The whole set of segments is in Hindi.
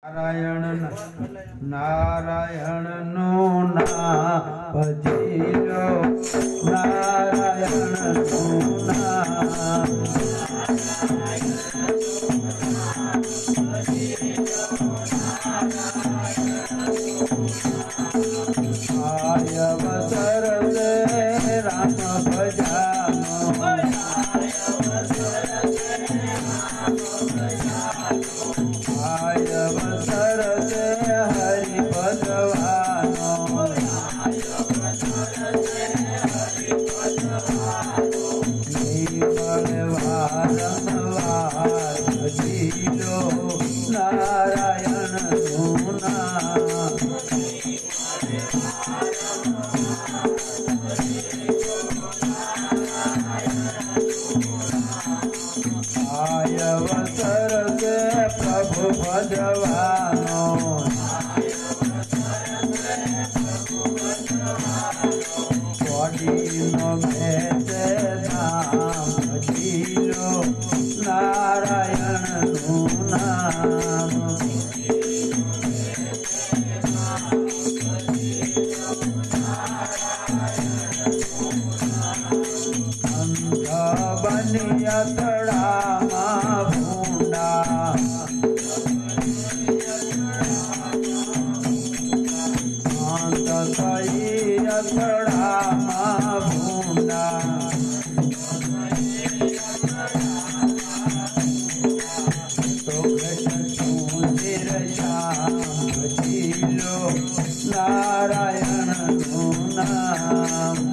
નારાયણ નારાયણ નું નામ ભજીલો નારાયણ નું નામ આય અવસર સે રામ ભજાનો आय अवसर से हरि भजवानो निर्मल वारंवार भजिलो नारायण नु नाम आय अवसर से प्रभु भजवानो पड़ीनो में से नाम भजिलो नारायण नु नाम अंध बनिया तड़ा भूंडा अंध तड़ा भूंडा तो सुंदर श्याम भजिलो नारायण नु नाम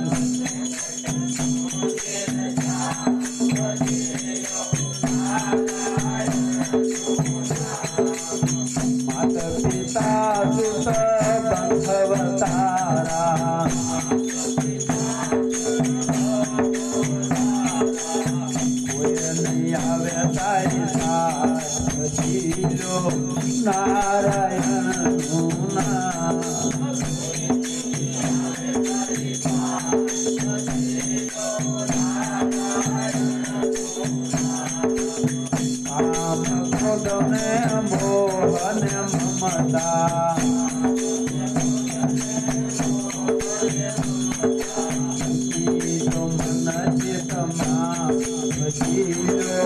माता पिता सुत बंधवतारा कोई नहीं आवे तारी साथ भजिलो नारायण नु नाम काम क्रोध में मोह ने ममता मन चित भजिलो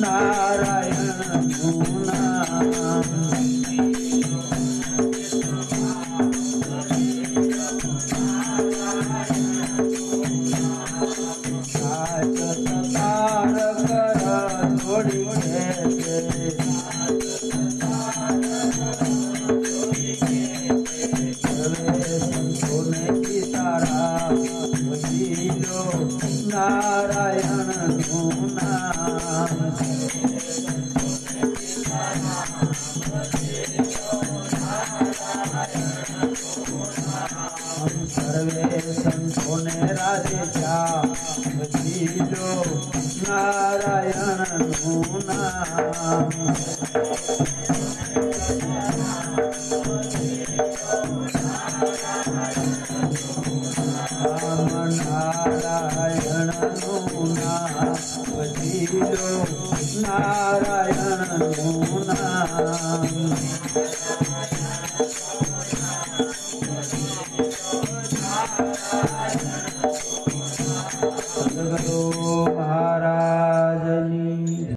नारायण नु नाम तार कर थोड़ी सोने की तारा भजिलो नारायण नु नाम हम सर्वे संतों ने राधे भजिलो नारायण नु नाम नारायण नु नाम भजिलो नारायण नु नाम